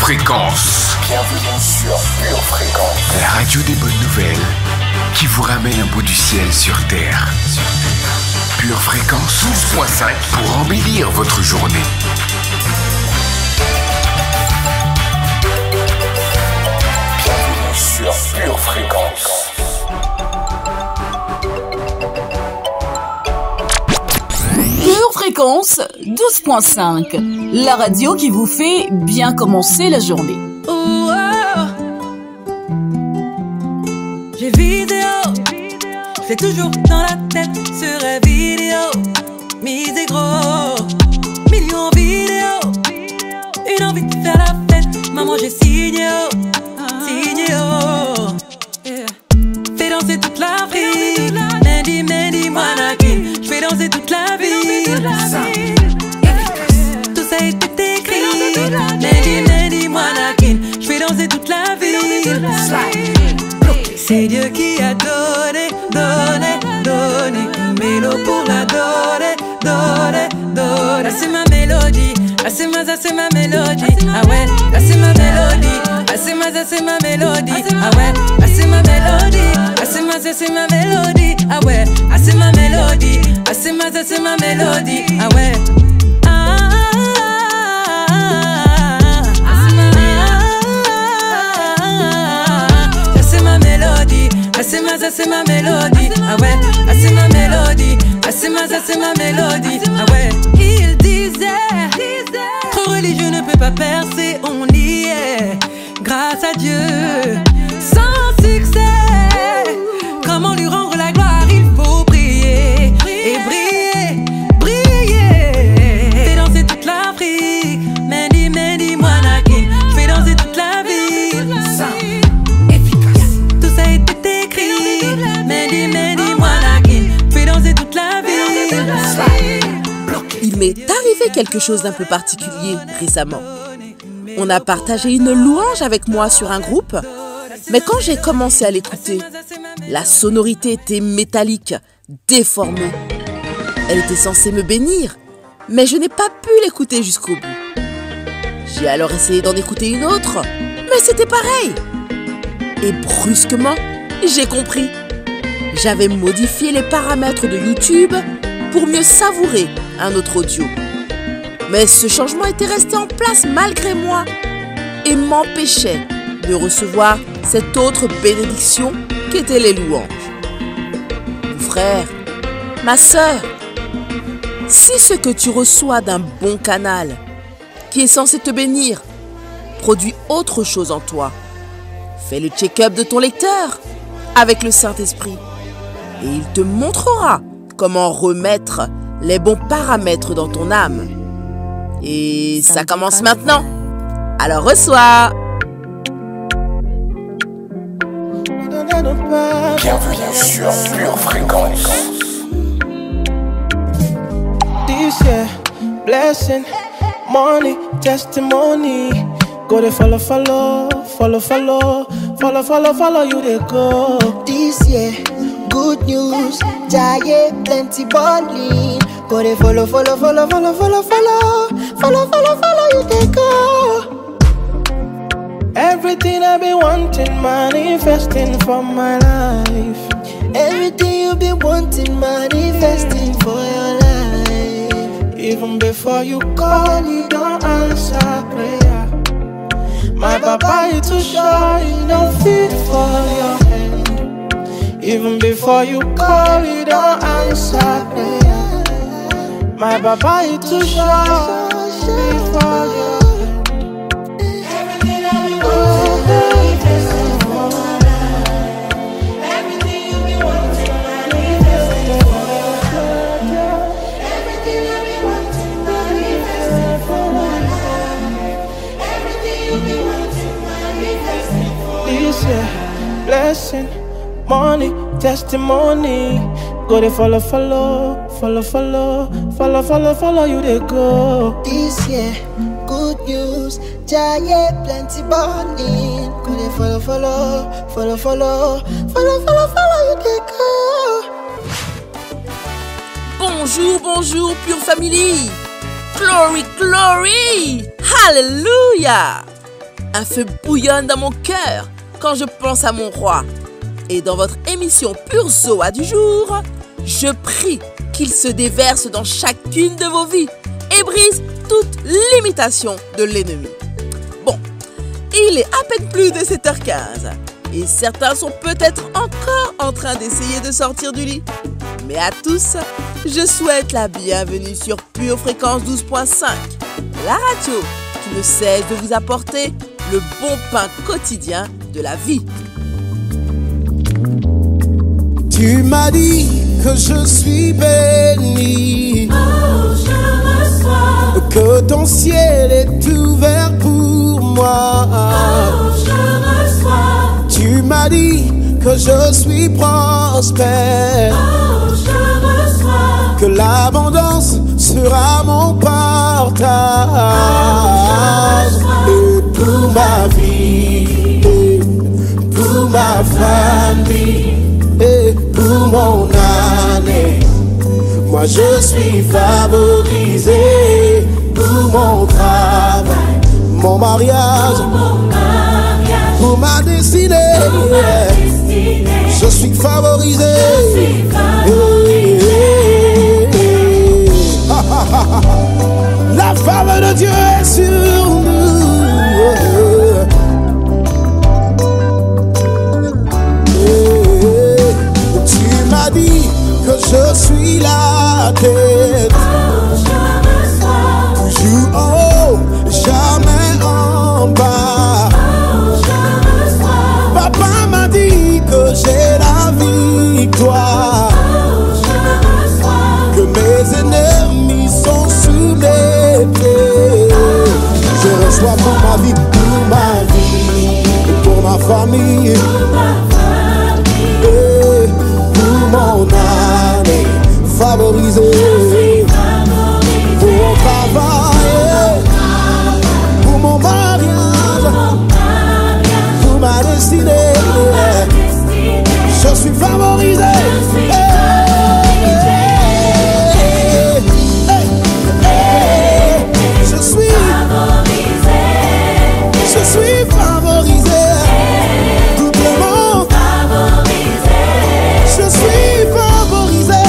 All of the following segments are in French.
Fréquence. Bienvenue sur Pure Fréquence. La radio des bonnes nouvelles qui vous ramène un bout du ciel sur Terre. Pure Fréquence 12.5 pour embellir votre journée. Bienvenue sur Pure Fréquence. Pure Fréquence 12.5, la radio qui vous fait bien commencer la journée. Oh, oh. J'ai vidéo, j'ai toujours dans la tête sur la vidéo. Mise et gros, millions vidéo. Une envie de faire la fête, maman j'ai signé oh, signé oh. Yeah. Fais danser toute l'Afrique, Mandy, Mandy, Manakin. J'fais danser toute la ville, tout ça est écrit. Mandy, Mandy, Manakin. J'fais danser toute la ville. C'est Dieu qui a donné, donné, donné une mélo pour la donner, donner, donner. C'est ma mélodie, c'est ma mélodie. Ah ouais, c'est ma mélodie, c'est ma mélodie. Ah ouais, c'est ma mélodie, c'est ma mélodie. Ah ouais, c'est ma mélodie, c'est ma mélodie. Ah ouais. C'est ma mélodie, ah ouais, c'est ma mélodie, c'est ma mélodie, ah ouais. Il disait, trop religieux ne peut pas percer, on y est, grâce à Dieu, sans succès. Comment lui rendre la gloire, il faut prier, et briller, briller. Fais danser toute l'Afrique, Mandy, Mandy, Manakin. Fais danser toute la ville, tout ça est écrit. Mandy, Mandy, Manakin. Fais danser toute la ville. Il m'est arrivé quelque chose d'un peu particulier récemment. On a partagé une louange avec moi sur un groupe, mais quand j'ai commencé à l'écouter, la sonorité était métallique, déformée. Elle était censée me bénir, mais je n'ai pas pu l'écouter jusqu'au bout. J'ai alors essayé d'en écouter une autre, mais c'était pareil. Et brusquement, j'ai compris. J'avais modifié les paramètres de YouTube pour mieux savourer un autre audio. Mais ce changement était resté en place malgré moi et m'empêchait de recevoir cette autre bénédiction qu'étaient les louanges. Mon frère, ma sœur, si ce que tu reçois d'un bon canal qui est censé te bénir produit autre chose en toi, fais le check-up de ton lecteur avec le Saint-Esprit et il te montrera comment remettre les bons paramètres dans ton âme. Et ça commence maintenant. Alors reçois. Bienvenue sur Pure Fréquence. This year, blessing, money, testimony. Go to follow, follow, follow, follow, follow, follow, follow you they go. This year, good news, giant plenty balling. Go to follow, follow, follow, follow, follow, follow, follow, follow, follow you they go. Everything I've been wanting, manifesting for my life. Everything you've been wanting, manifesting for your life. Even before you call, you don't answer prayer. My papa is too shy, he don't fit for your hand. Even before you call, you don't answer prayer. My papa is too shy, fit for your hand. Everything I've been wanting, manifesting for my life. Everything you've been wanting, manifesting for your life. Everything I've been wanting, manifesting for my life. Everything you've been wanting, manifesting for this year, blessing, money, testimony. Go to follow, follow, follow, follow, follow, follow, follow you they go. This year, good news, giant plenty balling. Go to follow, follow, follow, follow, follow, follow, follow you they go. Bonjour, bonjour, Pure Family. Glory, glory. Hallelujah. Un feu bouillonne dans mon cœur quand je pense à mon roi. Et dans votre émission Pure Zoa du jour, je prie qu'il se déverse dans chacune de vos vies et brise toute limitation de l'ennemi. Bon, il est à peine plus de 7h15 et certains sont peut-être encore en train d'essayer de sortir du lit. Mais à tous, je souhaite la bienvenue sur Pure Fréquence 12.5, la radio qui ne cesse de vous apporter le bon pain quotidien de la vie. Tu m'as dit que je suis béni, Oh, je reçois. que ton ciel est ouvert pour moi. Oh, je reçois. Tu m'as dit que je suis prospère, Oh, je reçois. que l'abondance sera mon partage. Et pour ma vie, et pour ma famille, et pour mon année, moi je suis favorisé. Pour mon travail, mon mariage, pour ma destinée, je suis favorisé. La faveur de Dieu est sur nous. Tu m'as dit que je suis la tête, toujours en haut, jamais en bas. Papa m'a dit que j'ai la victoire, que mes ennemis sont sous mes pieds. Je reçois pour ma vie, pour ma famille, et pour mon année, favorisé. Pour mon travail, pour mon mariage, pour ma destinée, je suis favorisé. Je suis favorisé, doublement favorisé. Je suis favorisé,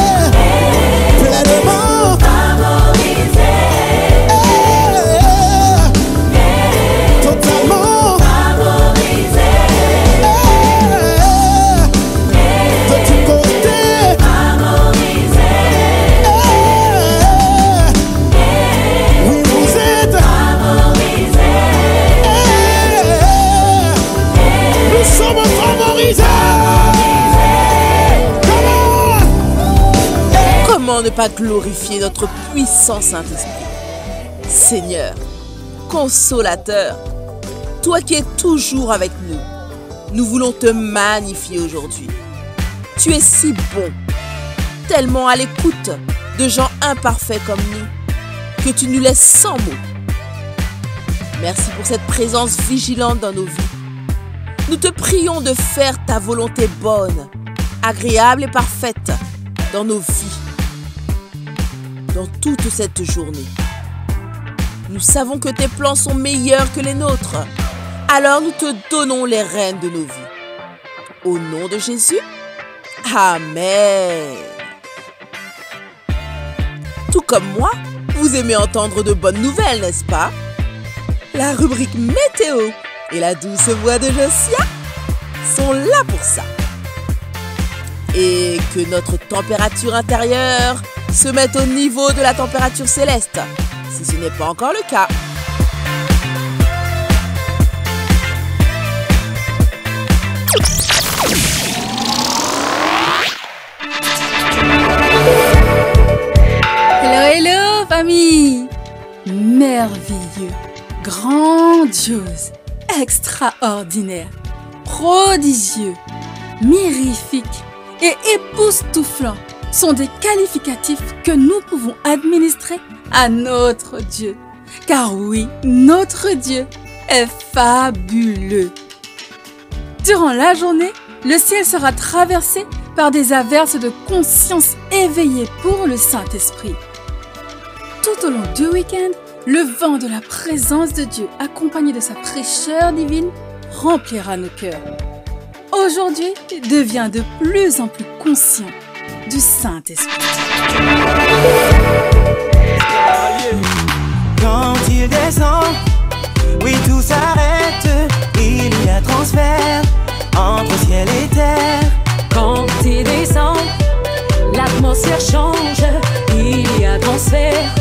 pleinement favorisé, totalement favorisé, de tous côtés favorisé. Oui, vous êtes favorisé. Nous sommes favorisés. Comment ne pas glorifier notre puissant Saint-Esprit? Seigneur, consolateur, toi qui es toujours avec nous, nous voulons te magnifier aujourd'hui. Tu es si bon, tellement à l'écoute de gens imparfaits comme nous, que tu nous laisses sans mots. Merci pour cette présence vigilante dans nos vies. Nous te prions de faire ta volonté bonne, agréable et parfaite dans nos vies, dans toute cette journée. Nous savons que tes plans sont meilleurs que les nôtres, alors nous te donnons les rênes de nos vies. Au nom de Jésus, Amen. Tout comme moi, vous aimez entendre de bonnes nouvelles, n'est-ce pas? La rubrique météo et la douce voix de Josia sont là pour ça. Et que notre température intérieure se mette au niveau de la température céleste, si ce n'est pas encore le cas. Hello, hello, famille! Merveilleux, grandiose, extraordinaire, prodigieux, mirifique et époustouflant sont des qualificatifs que nous pouvons administrer à notre Dieu. Car oui, notre Dieu est fabuleux. Durant la journée, le ciel sera traversé par des averses de conscience éveillée pour le Saint-Esprit. Tout au long du week-end, le vent de la présence de Dieu, accompagné de sa fraîcheur divine, remplira nos cœurs. Aujourd'hui, deviens de plus en plus conscient du Saint-Esprit. Quand il descend, oui tout s'arrête, il y a transfert entre ciel et terre. Quand il descend, l'atmosphère change, il y a transfert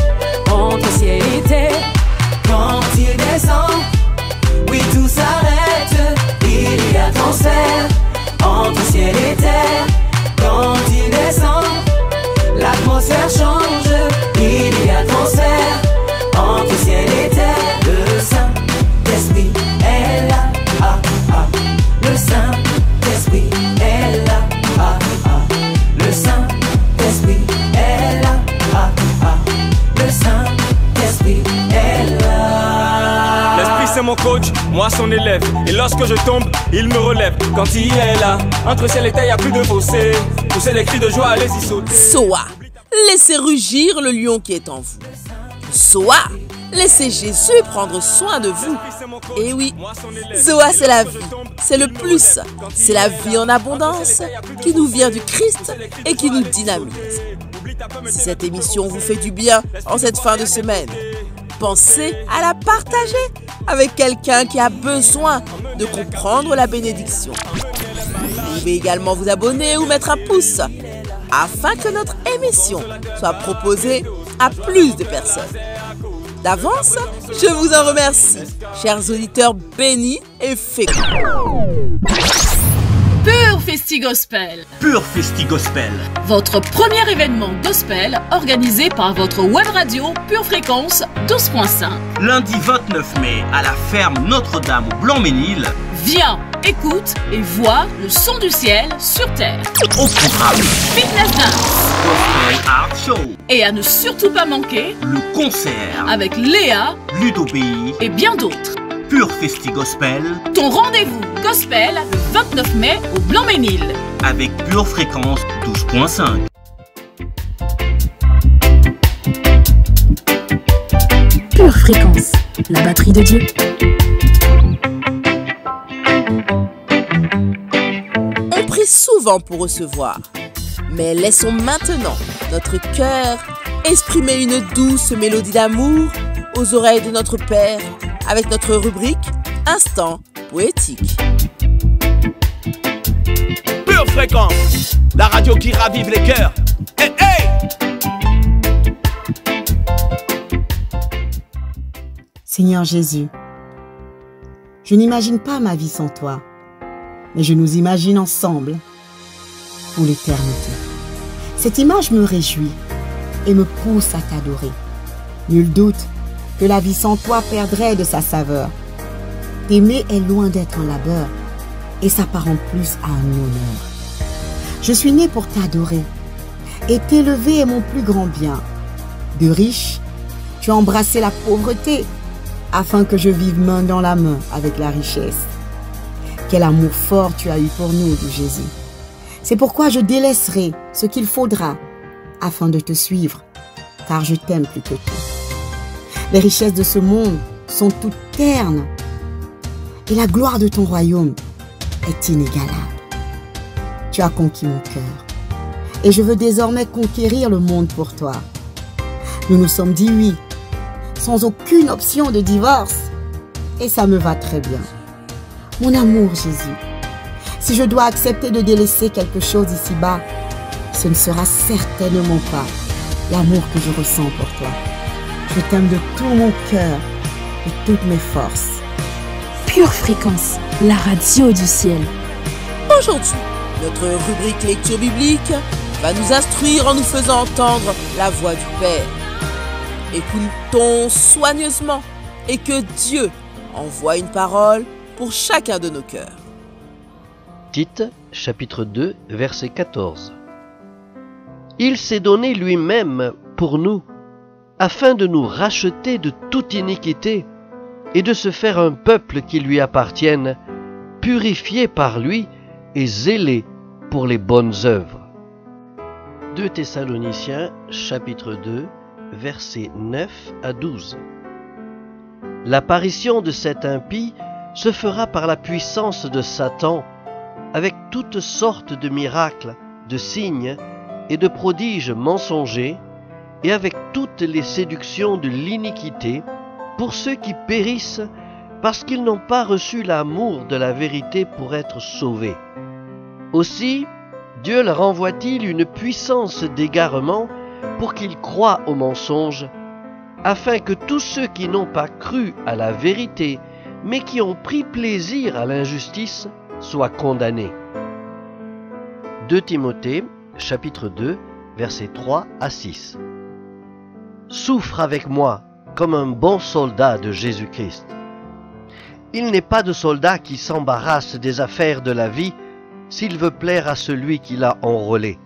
entre ciel et terre. Quand il descend, oui tout s'arrête, il y a transfert entre ciel et terre. Quand il descend, l'atmosphère change, il y a transfert entre ciel et terre. Le Saint-Esprit est là, ah, ah. Le Saint-Esprit est là, ah, ah. Le Saint-Esprit est là, ah, ah. Le Saint-Esprit est là. L'Esprit c'est mon coach, moi son élève. Et lorsque je tombe, il me relève. Quand il est là, entre ciel et terre, y a plus de fossé. Poussez les cris de joie, allez-y sauter. Soa, laissez rugir le lion qui est en vous. Soa, laissez Jésus prendre soin de vous. Et oui, Zoa c'est la vie, c'est le plus, c'est la vie en abondance qui nous vient du Christ et qui nous dynamise. Si cette émission vous fait du bien en cette fin de semaine, pensez à la partager avec quelqu'un qui a besoin de comprendre la bénédiction. Vous pouvez également vous abonner ou mettre un pouce afin que notre émission soit proposée à plus de personnes. D'avance, je vous en remercie, chers auditeurs bénis et féconds. Pur Festi Gospel. Pur Festi Gospel. Votre premier événement gospel organisé par votre web radio Pure Fréquence 12.5. Lundi 29 mai à la ferme Notre-Dame au Blanc-Ménil. Viens, écoute et vois le son du ciel sur terre. Au programme Fitness Dance. Gospel Art Show. Et à ne surtout pas manquer le concert avec Léa, Ludo Béi et bien d'autres. Pur Festi Gospel. Ton rendez-vous gospel le 29 mai au Blanc-Ménil. Avec Pure Fréquence 12.5. Pure Fréquence, la batterie de Dieu. On prie souvent pour recevoir, mais laissons maintenant notre cœur exprimer une douce mélodie d'amour aux oreilles de notre Père avec notre rubrique Instant poétique. Pure Fréquence, la radio qui ravive les cœurs. Hey, hey! Seigneur Jésus, je n'imagine pas ma vie sans toi, mais je nous imagine ensemble pour l'éternité. Cette image me réjouit et me pousse à t'adorer. Nul doute que la vie sans toi perdrait de sa saveur. T'aimer est loin d'être un labeur et s'apparente plus à un honneur. Je suis né pour t'adorer et t'élever est mon plus grand bien. De riche, tu as embrassé la pauvreté afin que je vive main dans la main avec la richesse. Quel amour fort tu as eu pour nous, dit Jésus. C'est pourquoi je délaisserai ce qu'il faudra afin de te suivre, car je t'aime plus que tout. Les richesses de ce monde sont toutes ternes et la gloire de ton royaume est inégalable. Tu as conquis mon cœur et je veux désormais conquérir le monde pour toi. Nous nous sommes dit oui, sans aucune option de divorce et ça me va très bien. Mon amour Jésus, si je dois accepter de délaisser quelque chose ici-bas, ce ne sera certainement pas l'amour que je ressens pour toi. Je t'aime de tout mon cœur et toutes mes forces. Pure Fréquence, la radio du ciel. Aujourd'hui, notre rubrique lecture biblique va nous instruire en nous faisant entendre la voix du Père. Écoutons soigneusement et que Dieu envoie une parole pour chacun de nos cœurs. Tite, chapitre 2, verset 14. Il s'est donné lui-même pour nous, afin de nous racheter de toute iniquité et de se faire un peuple qui lui appartienne, purifié par lui et zélé pour les bonnes œuvres. 2 Thessaloniciens, chapitre 2, versets 9 à 12. L'apparition de cet impie se fera par la puissance de Satan, avec toutes sortes de miracles, de signes et de prodiges mensongers, et avec toutes les séductions de l'iniquité, pour ceux qui périssent parce qu'ils n'ont pas reçu l'amour de la vérité pour être sauvés. Aussi, Dieu leur envoie-t-il une puissance d'égarement pour qu'ils croient au mensonge, afin que tous ceux qui n'ont pas cru à la vérité, mais qui ont pris plaisir à l'injustice, soient condamnés. 2 Timothée, chapitre 2, versets 3 à 6. Souffre avec moi comme un bon soldat de Jésus-Christ. Il n'est pas de soldat qui s'embarrasse des affaires de la vie s'il veut plaire à celui qui l'a enrôlé.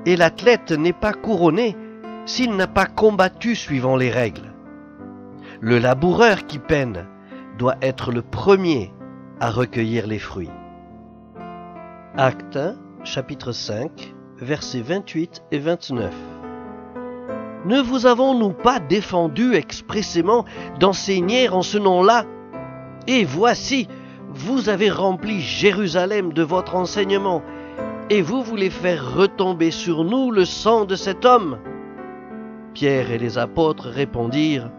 Et l'athlète n'est pas couronné s'il n'a pas combattu suivant les règles. Le laboureur qui peine doit être le premier à recueillir les fruits. Actes 1, chapitre 5, versets 28 et 29. Ne vous avons-nous pas défendu expressément d'enseigner en ce nom-là? Et voici, vous avez rempli Jérusalem de votre enseignement, et vous voulez faire retomber sur nous le sang de cet homme? Pierre et les apôtres répondirent,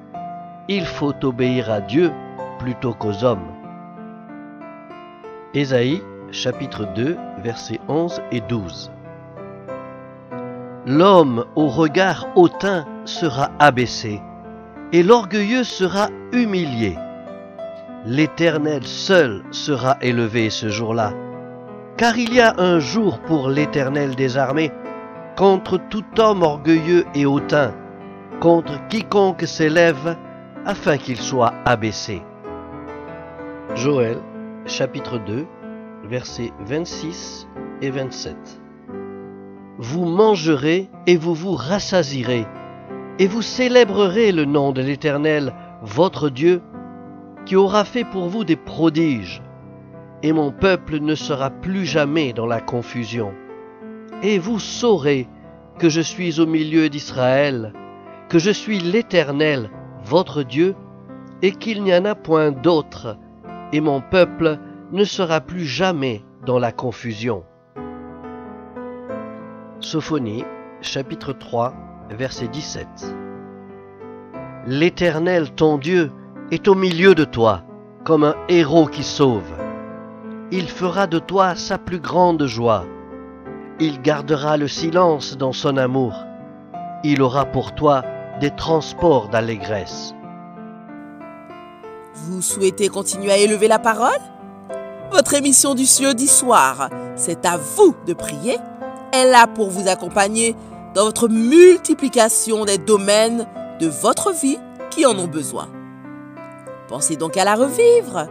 il faut obéir à Dieu plutôt qu'aux hommes. Ésaïe, chapitre 2, versets 11 et 12. L'homme au regard hautain sera abaissé, et l'orgueilleux sera humilié. L'Éternel seul sera élevé ce jour-là, car il y a un jour pour l'Éternel des armées, contre tout homme orgueilleux et hautain, contre quiconque s'élève, afin qu'il soit abaissé. Joël, chapitre 2, versets 26 et 27. Vous mangerez et vous vous rassasierez, et vous célébrerez le nom de l'Éternel, votre Dieu, qui aura fait pour vous des prodiges, et mon peuple ne sera plus jamais dans la confusion. Et vous saurez que je suis au milieu d'Israël, que je suis l'Éternel, votre Dieu, et qu'il n'y en a point d'autre, et mon peuple ne sera plus jamais dans la confusion. Sophonie, chapitre 3, verset 17. L'Éternel, ton Dieu, est au milieu de toi, comme un héros qui sauve. Il fera de toi sa plus grande joie. Il gardera le silence dans son amour. Il aura pour toi des transports d'allégresse. Vous souhaitez continuer à élever la parole? Votre émission du jeudi soir, c'est à vous de prier. Elle est là pour vous accompagner dans votre multiplication des domaines de votre vie qui en ont besoin. Pensez donc à la revivre.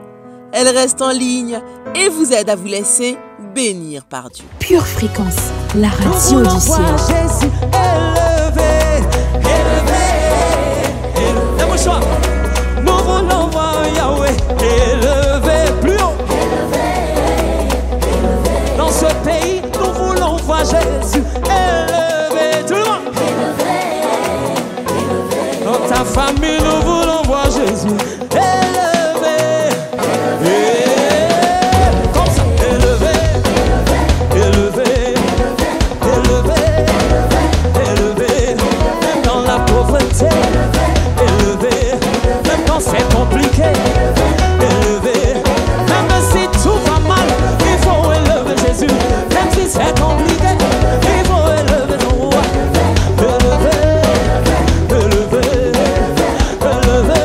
Elle reste en ligne et vous aide à vous laisser bénir par Dieu. Pure Fréquence, la radio du ciel. Jésus élevé, élevé, élevé. Mon choix. Nous voulons voir Yahweh élevé plus haut. Dans ce pays, nous voulons voir Jésus élevé. Tout le monde. Dans ta famille, nous voulons voir Jésus élevé. Comme ça, élevé, élevé, élevé, élevé. Même dans la pauvreté, élevé. Même quand c'est compliqué, élevé. Même si tout va mal, il faut élever Jésus. Même si c'est compliqué, il faut élever ton roi. Élevé, élevé, élevé,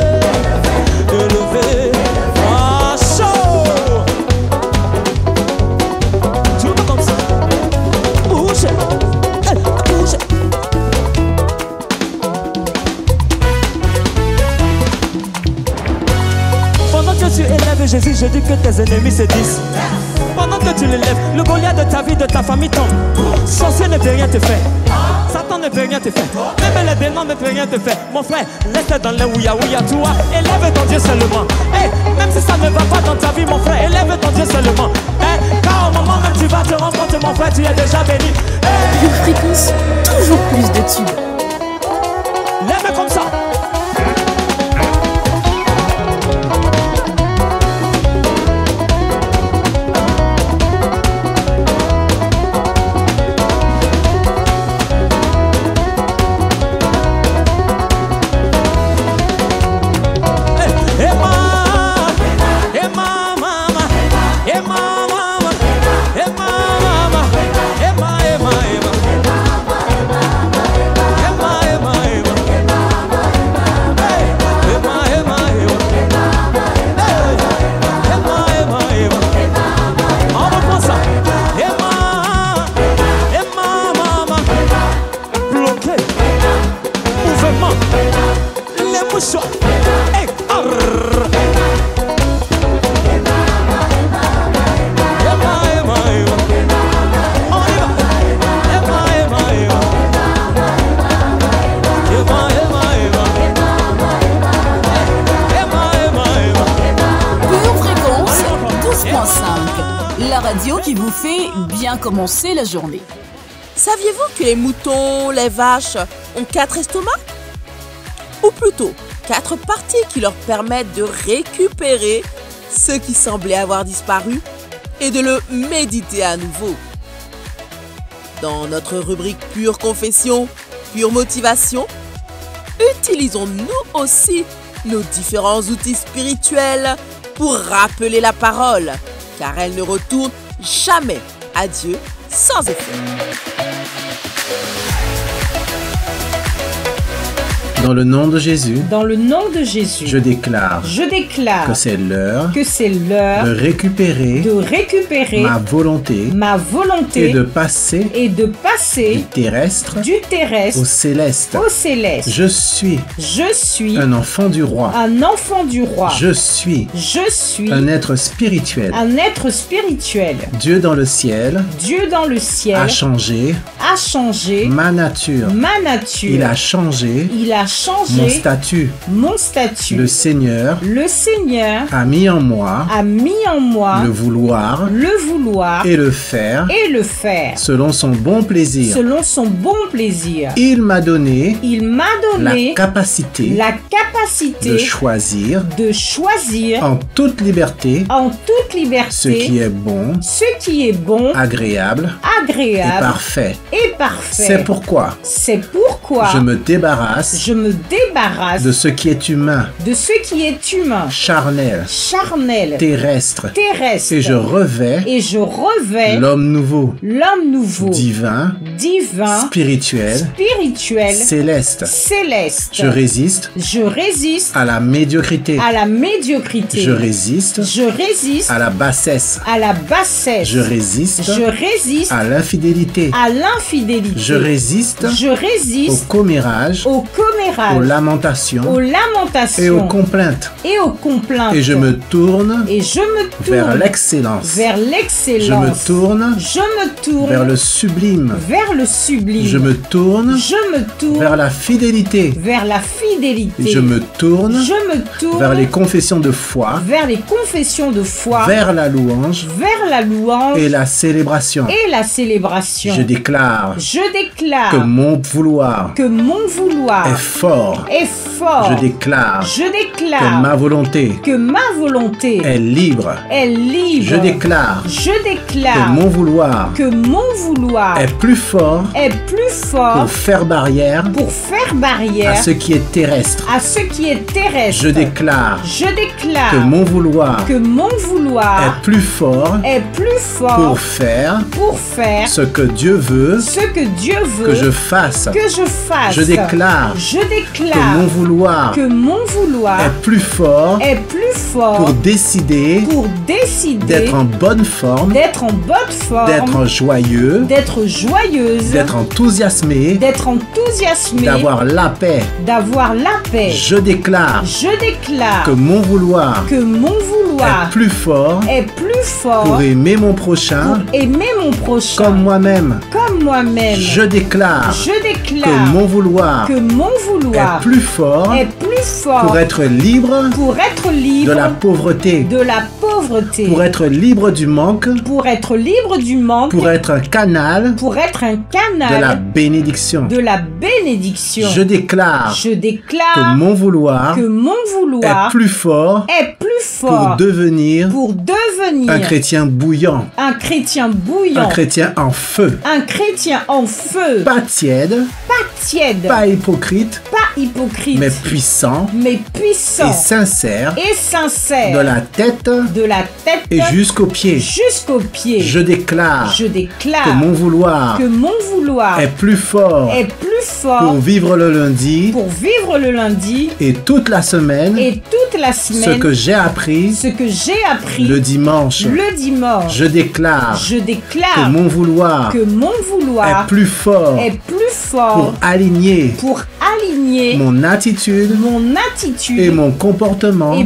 élevé. Ah, chaud. Tout le monde comme ça. Bougez, bougez. Pendant que tu élèves Jésus, je dis que tes ennemis se disent. Pendant que tu l'élèves, le Goliath de ta vie, de ta famille tombe. Sorcier ne peut rien te faire. Satan ne peut rien te faire. Même les démons ne peuvent rien te faire. Mon frère, laisse dans les ouïa ouïa, toi. Élève ton Dieu seulement. Hey, même si ça ne va pas dans ta vie, mon frère, élève ton Dieu seulement. Hey, car au moment même tu vas te rendre compte, mon frère, tu es déjà béni. Hey. Pure Fréquence, toujours plus de tubes. Lève comme ça. La radio qui vous fait bien commencer la journée. Saviez-vous que les moutons, les vaches ont 4 estomacs? Ou plutôt 4 parties qui leur permettent de récupérer ce qui semblait avoir disparu et de le méditer à nouveau. Dans notre rubrique Pure Confession, Pure Motivation, utilisons-nous aussi nos différents outils spirituels pour rappeler la parole, car elle ne retourne jamais à Dieu sans effet. Dans le nom de Jésus, je déclare que c'est l'heure de récupérer ma volonté et de passer du terrestre au céleste. Je suis un enfant du roi. Je suis un être spirituel. Dieu dans le ciel a changé ma nature. Il a changé mon statut. Le Seigneur a mis en moi le vouloir et le faire selon son bon plaisir. Il m'a donné la capacité de choisir en toute liberté ce qui est bon, agréable et parfait. C'est pourquoi je me débarrasse de ce qui est humain, charnel, terrestre, et je revais l'homme nouveau, divin, spirituel, céleste. Je résiste à la médiocrité. Je résiste à la bassesse. Je résiste à l'infidélité. Je résiste au commérage, aux lamentations et aux complaintes. Et je me tourne vers l'excellence. Je me tourne vers le sublime. Je me tourne vers la fidélité. Je me tourne vers les confessions de foi. Vers la louange et la célébration. Je déclare que mon vouloir est fort. Je déclare que ma volonté est libre. Je déclare que mon vouloir est plus fort pour faire barrière à ce qui est terrestre. Je déclare que mon vouloir est plus fort pour faire ce que Dieu veut que je fasse. Je déclare que mon vouloir est plus fort pour décider d'être en bonne forme, d'être joyeux, d'être enthousiasmé, d'avoir la paix. Je déclare que mon vouloir est plus fort pour aimer mon prochain comme moi-même. Je déclare que mon vouloir est plus fort pour être libre de la pauvreté, pour être libre du manque, pour être un canal de la bénédiction. Je déclare que mon vouloir est plus fort pour devenir un chrétien bouillant, un chrétien en feu, pas tiède, pas hypocrite, mais puissant et sincère, de la tête et jusqu'au pied. Je déclare que mon vouloir est plus fort pour vivre le lundi et toute la semaine ce que j'ai appris le dimanche. Je déclare que mon vouloir est plus fort pour aligner aligner mon attitude et mon comportement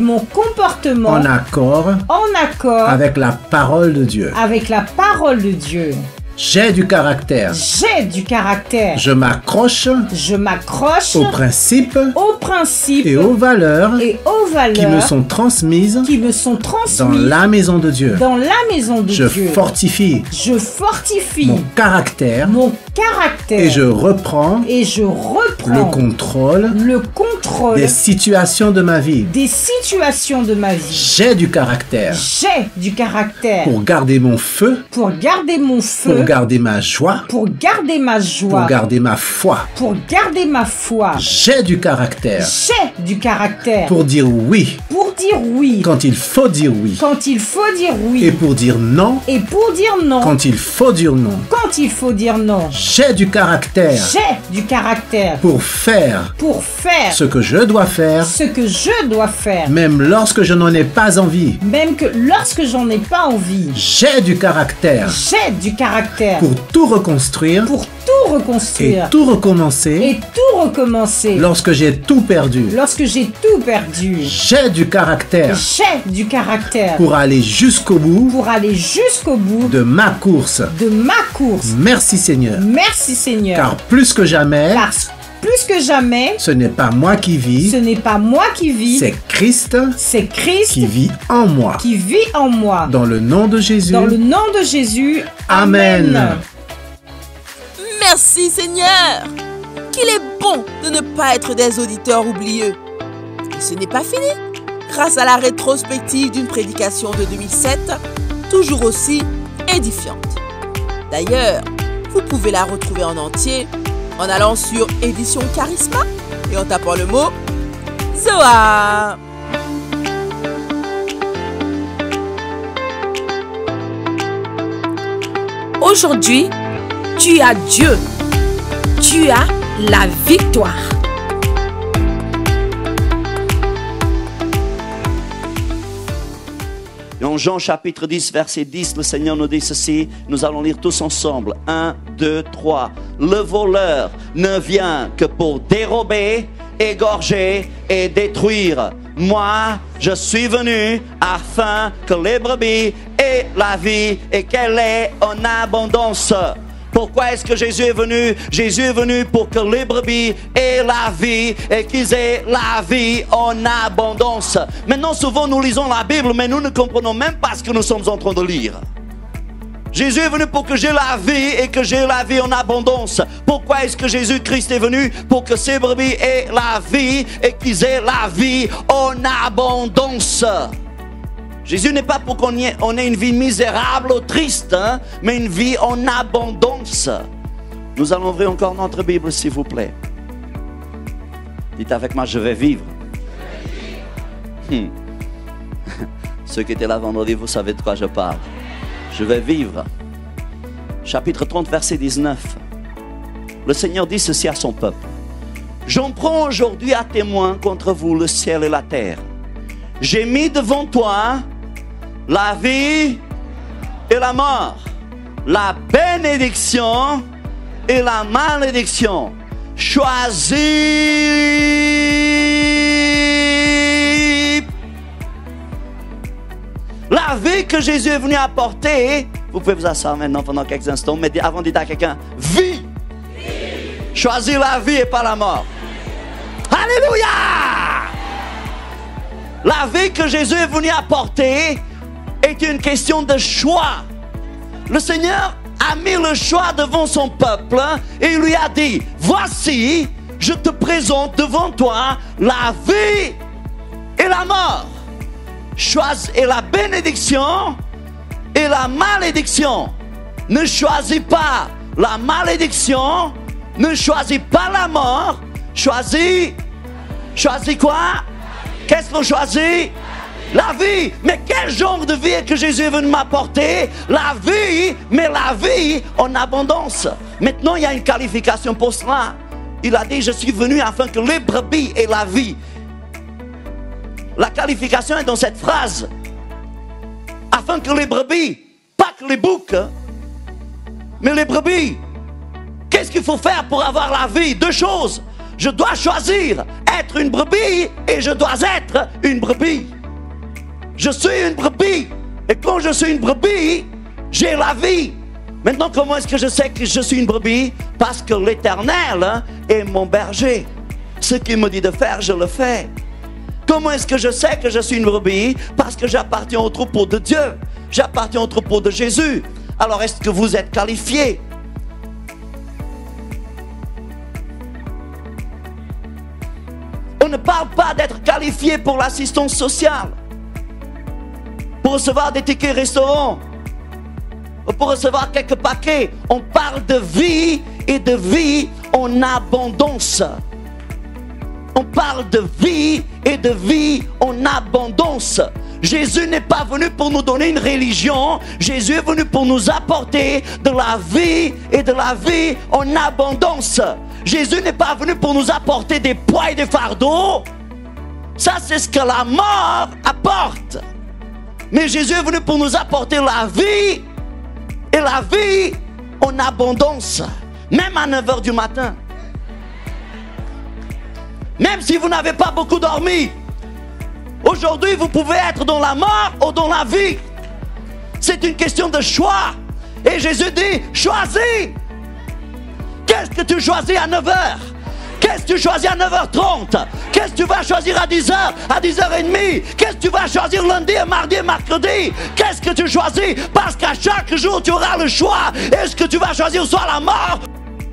en accord avec la parole de Dieu. J'ai du caractère. Je m'accroche aux principes et aux valeurs qui me sont transmises dans la maison de Dieu. Je fortifie mon caractère et je reprends le contrôle des situations de ma vie. J'ai du caractère pour garder mon feu, pour garder ma joie, pour garder ma foi. J'ai du caractère pour dire oui quand il faut dire oui, et pour dire non quand il faut dire non. J'ai du caractère pour faire ce que je dois faire, même lorsque je n'en ai pas envie. J'ai du caractère pour tout reconstruire, et tout recommencer, lorsque j'ai tout perdu. J'ai du caractère pour aller jusqu'au bout de ma course. Merci Seigneur. Car plus que jamais, ce n'est pas moi qui vis, c'est Christ qui vit en moi. Dans le nom de Jésus. Amen. Merci Seigneur. Qu'il est bon de ne pas être des auditeurs oublieux. Et ce n'est pas fini. Grâce à la rétrospective d'une prédication de 2007, toujours aussi édifiante. D'ailleurs, vous pouvez la retrouver en entier en allant sur Édition Charisma et en tapant le mot Zoar. Aujourd'hui, tu as Dieu. Tu as la victoire. Dans Jean chapitre 10, verset 10, le Seigneur nous dit ceci. Nous allons lire tous ensemble. 1, 2, 3. Le voleur ne vient que pour dérober, égorger et détruire. Moi, je suis venu afin que les brebis aient la vie et qu'elle ait en abondance. Pourquoi est-ce que Jésus est venu? Jésus est venu pour que les brebis aient la vie et qu'ils aient la vie en abondance. Maintenant, souvent, nous lisons la Bible, mais nous ne comprenons même pas ce que nous sommes en train de lire. Jésus est venu pour que j'ai la vie et que j'ai la vie en abondance. Pourquoi est-ce que Jésus-Christ est venu? Pour que ces brebis aient la vie et qu'ils aient la vie en abondance. Jésus n'est pas pour qu'on ait une vie misérable ou triste, hein, mais une vie en abondance. Nous allons ouvrir encore notre Bible, s'il vous plaît. Dites avec moi, je vais vivre. Ceux qui étaient là vendredi, vous savez de quoi je parle. Je vais vivre. Chapitre 30, verset 19. Le Seigneur dit ceci à son peuple. J'en prends aujourd'hui à témoin contre vous le ciel et la terre. J'ai mis devant toi la vie et la mort, la bénédiction et la malédiction. Choisis la vie que Jésus est venu apporter. Vous pouvez vous asseoir maintenant pendant quelques instants, mais avant de dire à quelqu'un, vie. Choisis la vie et pas la mort. Alléluia! La vie que Jésus est venu apporter est une question de choix. Le Seigneur a mis le choix devant son peuple et il lui a dit, voici, je te présente devant toi la vie et la mort. Choisis et la bénédiction et la malédiction. Ne choisis pas la malédiction, ne choisis pas la mort, choisis quoi? Qu'est-ce qu'on choisit? La vie. Mais quel genre de vie est que Jésus est venu m'apporter? La vie, mais la vie en abondance. Maintenant, il y a une qualification pour cela. Il a dit, je suis venu afin que les brebis aient la vie. La qualification est dans cette phrase. Afin que les brebis, pas que les boucs, mais les brebis. Qu'est-ce qu'il faut faire pour avoir la vie? Deux choses. Je dois choisir être une brebis et je dois être une brebis. Je suis une brebis. Et quand je suis une brebis, j'ai la vie. Maintenant, comment est-ce que je sais que je suis une brebis? Parce que l'Éternel est mon berger. Ce qu'il me dit de faire, je le fais. Comment est-ce que je sais que je suis une brebis? Parce que j'appartiens au troupeau de Dieu. J'appartiens au troupeau de Jésus. Alors, est-ce que vous êtes qualifié? On ne parle pas d'être qualifié pour l'assistance sociale, pour recevoir des tickets restaurants, pour recevoir quelques paquets. On parle de vie et de vie en abondance. On parle de vie et de vie en abondance. Jésus n'est pas venu pour nous donner une religion. Jésus est venu pour nous apporter de la vie et de la vie en abondance. Jésus n'est pas venu pour nous apporter des poids et des fardeaux. Ça, c'est ce que la mort apporte. Mais Jésus est venu pour nous apporter la vie et la vie en abondance. Même à 9 h du matin. Même si vous n'avez pas beaucoup dormi. Aujourd'hui, vous pouvez être dans la mort ou dans la vie. C'est une question de choix. Et Jésus dit, choisis. Qu'est-ce que tu choisis à 9 h? Qu'est-ce que tu choisis à 9 h 30? Qu'est-ce que tu vas choisir à 10 h, à 10 h 30? Qu'est-ce que tu vas choisir lundi, mardi et mercredi? Qu'est-ce que tu choisis? Parce qu'à chaque jour, tu auras le choix. Est-ce que tu vas choisir soit la mort?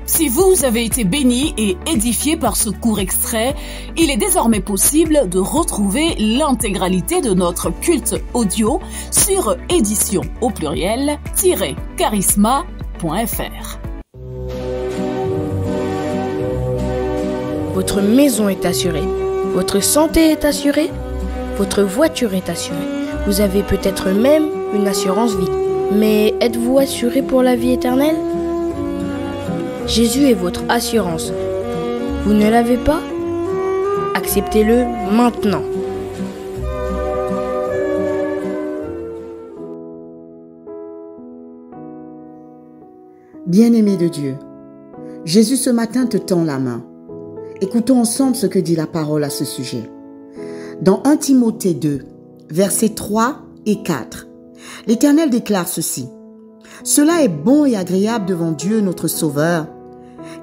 Si vous avez été béni et édifié par ce court extrait, il est désormais possible de retrouver l'intégralité de notre culte audio sur édition au pluriel-charisma.fr. Votre maison est assurée, votre santé est assurée, votre voiture est assurée. Vous avez peut-être même une assurance vie. Mais êtes-vous assuré pour la vie éternelle? Jésus est votre assurance. Vous ne l'avez pas? Acceptez-le maintenant. Bien-aimé de Dieu, Jésus ce matin te tend la main. Écoutons ensemble ce que dit la parole à ce sujet. Dans 1 Timothée 2, versets 3 et 4, l'Éternel déclare ceci. Cela est bon et agréable devant Dieu notre Sauveur,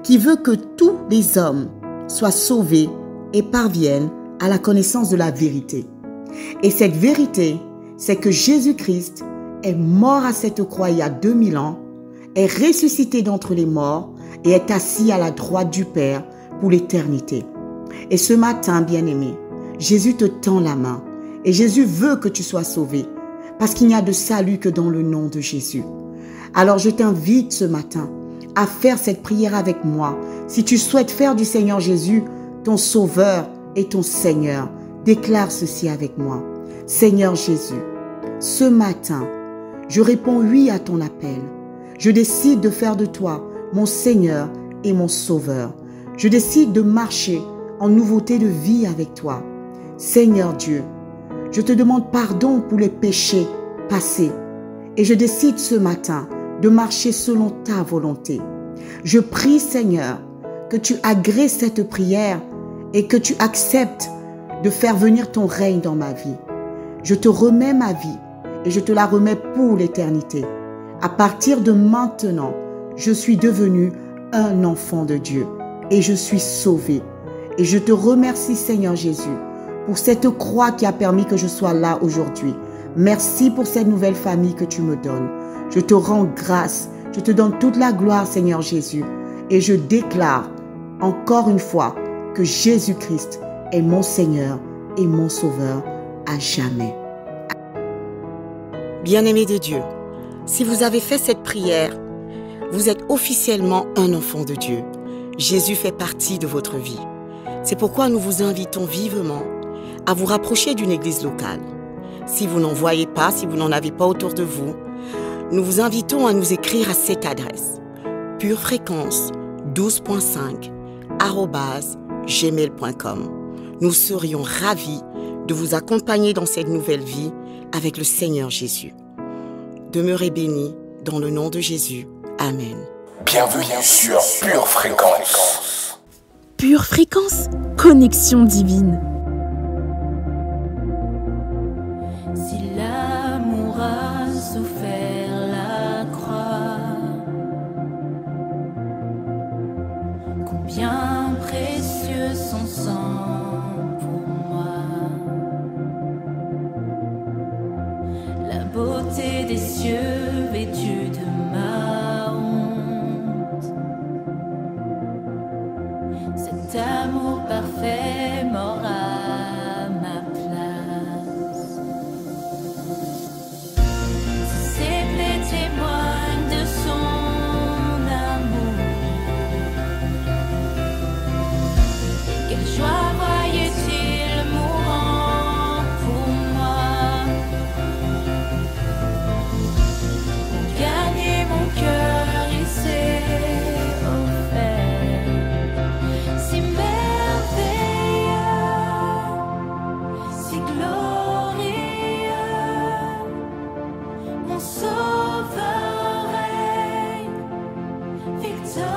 qui veut que tous les hommes soient sauvés et parviennent à la connaissance de la vérité. Et cette vérité, c'est que Jésus-Christ est mort à cette croix il y a 2000 ans, est ressuscité d'entre les morts et est assis à la droite du Père pour l'éternité. Et ce matin, bien-aimé, Jésus te tend la main et Jésus veut que tu sois sauvé parce qu'il n'y a de salut que dans le nom de Jésus. Alors je t'invite ce matin à faire cette prière avec moi. Si tu souhaites faire du Seigneur Jésus ton Sauveur et ton Seigneur, déclare ceci avec moi. Seigneur Jésus, ce matin, je réponds oui à ton appel. Je décide de faire de toi mon Seigneur et mon Sauveur. Je décide de marcher en nouveauté de vie avec toi. Seigneur Dieu, je te demande pardon pour les péchés passés et je décide ce matin de marcher selon ta volonté. Je prie, Seigneur, que tu agrées cette prière et que tu acceptes de faire venir ton règne dans ma vie. Je te remets ma vie et je te la remets pour l'éternité. À partir de maintenant, je suis devenu un enfant de Dieu et je suis sauvé. Et je te remercie, Seigneur Jésus, pour cette croix qui a permis que je sois là aujourd'hui. Merci pour cette nouvelle famille que tu me donnes. Je te rends grâce, je te donne toute la gloire, Seigneur Jésus. Et je déclare encore une fois que Jésus-Christ est mon Seigneur et mon Sauveur à jamais. Bien-aimés de Dieu, si vous avez fait cette prière, vous êtes officiellement un enfant de Dieu. Jésus fait partie de votre vie. C'est pourquoi nous vous invitons vivement à vous rapprocher d'une église locale. Si vous n'en voyez pas, si vous n'en avez pas autour de vous, nous vous invitons à nous écrire à cette adresse purefréquence12.5@gmail.com. Nous serions ravis de vous accompagner dans cette nouvelle vie avec le Seigneur Jésus. Demeurez bénis dans le nom de Jésus. Amen. Bienvenue sur Pure Fréquence. Pure Fréquence, connexion divine. Si l'amour a souffert la croix, combien précieux son sang pour moi. La beauté des cieux vêtue de ma honte, cet amour parfait mort à ma place. Si ces plaies témoignent de son amour, quelle joie voyait-il mourant pour moi, pour gagner mon cœur il s'est offert, si merveilleux, si glorieux, mon sauveur règne victorieux,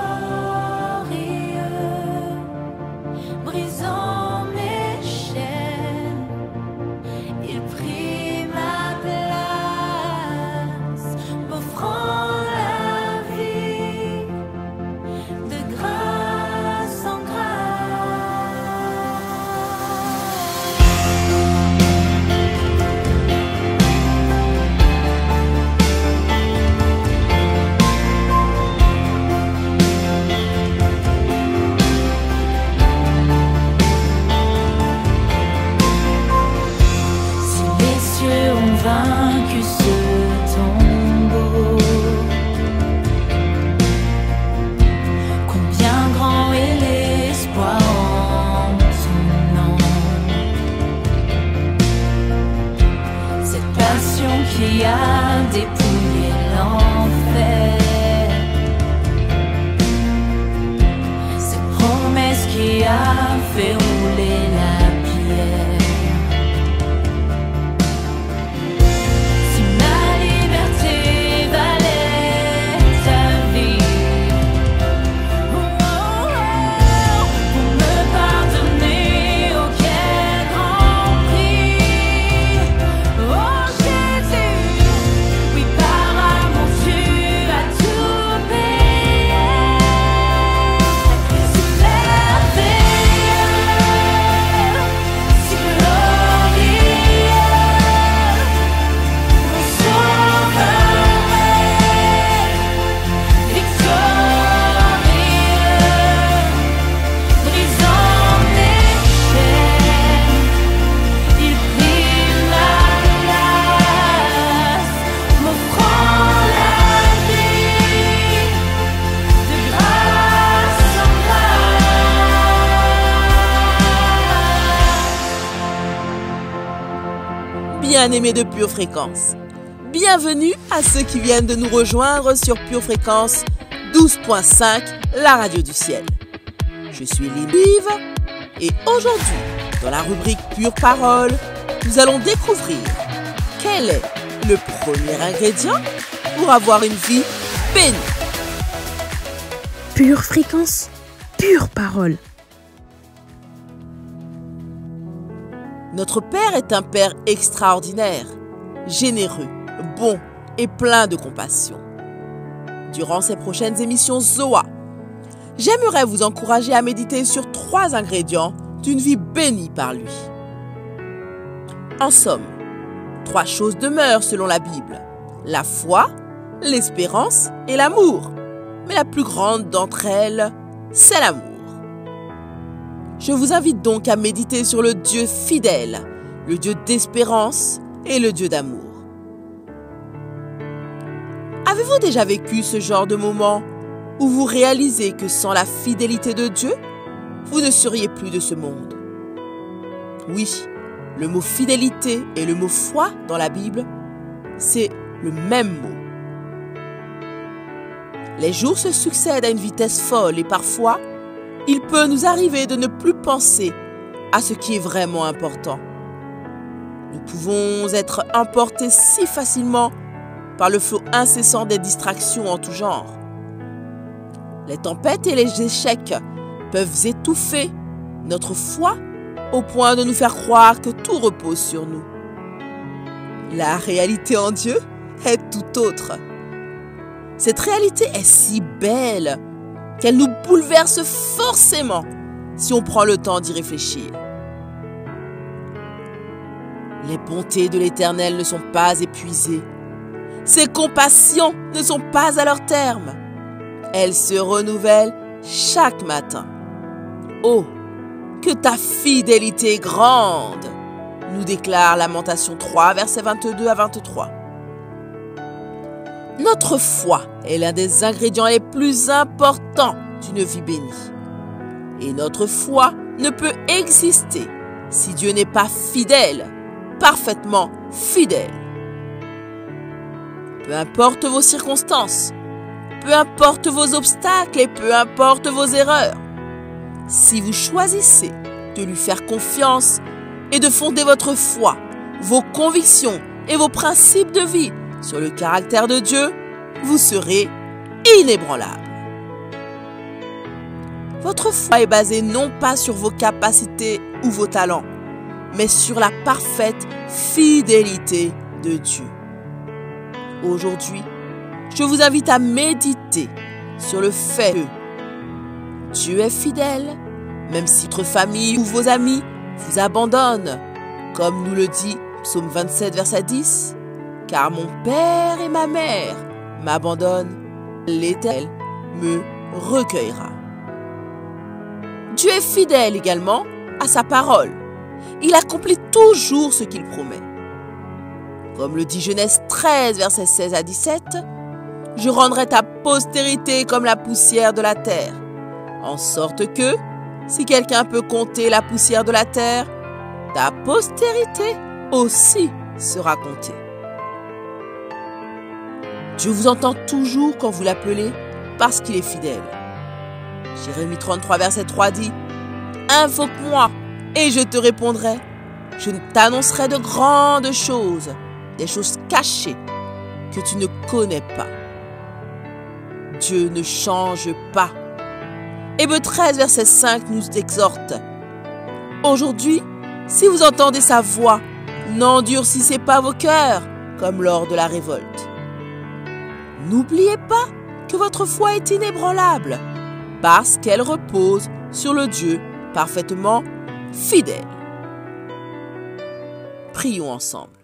brisant mes chaînes, il prit ma place, m'offrant la vie de grâce en grâce. Si les cieux ont vaincu ce tombeau, combien grand est l'espoir en ton nom. Cette passion qui a dépouillé l'enfer, cette promesse qui a fait rouler la pierre. Si ma liberté valait ta vie, pour me pardonner, oh quel grand prix. Oh Jésus, oui par amour tu as tout payé. Si merveilleux, si glorieux, mon sauveur règne victorieux, brisant mes chaînes, il prit ma place, m'offrant la vie de grâce en grâce. Bien-aimés de Pure Fréquence, bienvenue à ceux qui viennent de nous rejoindre sur Pure Fréquence 12.5, la radio du ciel. Je suis Lilive et aujourd'hui, dans la rubrique Pure Parole, nous allons découvrir quel est le premier ingrédient pour avoir une vie bénie. Pure Fréquence, pure parole. Notre Père est un Père extraordinaire, généreux, bon et plein de compassion. Durant ces prochaines émissions Zoa, j'aimerais vous encourager à méditer sur 3 ingrédients d'une vie bénie par lui. En somme, 3 choses demeurent selon la Bible: la foi, l'espérance et l'amour. Mais la plus grande d'entre elles, c'est l'amour. Je vous invite donc à méditer sur le Dieu fidèle, le Dieu d'espérance et le Dieu d'amour. Avez-vous déjà vécu ce genre de moment où vous réalisez que sans la fidélité de Dieu, vous ne seriez plus de ce monde? Oui, le mot fidélité et le mot foi dans la Bible, c'est le même mot. Les jours se succèdent à une vitesse folle et parfois, il peut nous arriver de ne plus penser à ce qui est vraiment important. Nous pouvons être emportés si facilement par le flot incessant des distractions en tout genre. Les tempêtes et les échecs peuvent étouffer notre foi au point de nous faire croire que tout repose sur nous. La réalité en Dieu est tout autre. Cette réalité est si belle qu'elle nous bouleverse forcément si on prend le temps d'y réfléchir. Les bontés de l'Éternel ne sont pas épuisées. Ses compassions ne sont pas à leur terme. Elles se renouvellent chaque matin. Oh, que ta fidélité est grande, nous déclare Lamentation 3, versets 22 à 23. Notre foi est l'un des ingrédients les plus importants d'une vie bénie. Et notre foi ne peut exister si Dieu n'est pas fidèle, parfaitement fidèle. Peu importe vos circonstances, peu importe vos obstacles et peu importe vos erreurs, si vous choisissez de lui faire confiance et de fonder votre foi, vos convictions et vos principes de vie sur le caractère de Dieu, vous serez inébranlable. Votre foi est basée non pas sur vos capacités ou vos talents, mais sur la parfaite fidélité de Dieu. Aujourd'hui, je vous invite à méditer sur le fait que Dieu est fidèle, même si votre famille ou vos amis vous abandonnent, comme nous le dit Psaume 27, verset 10, « Car mon père et ma mère m'abandonnent, l'Éternel me recueillera. » Dieu est fidèle également à sa parole. Il accomplit toujours ce qu'il promet. Comme le dit Genèse 13, versets 16 à 17, « Je rendrai ta postérité comme la poussière de la terre, en sorte que, si quelqu'un peut compter la poussière de la terre, ta postérité aussi sera comptée. » Dieu vous entend toujours quand vous l'appelez parce qu'il est fidèle. Jérémie 33, verset 3 dit « Invoque-moi et je te répondrai. Je t'annoncerai de grandes choses, des choses cachées que tu ne connais pas. » Dieu ne change pas. Hébreux 13, verset 5 nous exhorte. Aujourd'hui, si vous entendez sa voix, n'endurcissez pas vos cœurs comme lors de la révolte. N'oubliez pas que votre foi est inébranlable parce qu'elle repose sur le Dieu parfaitement fidèle. Prions ensemble.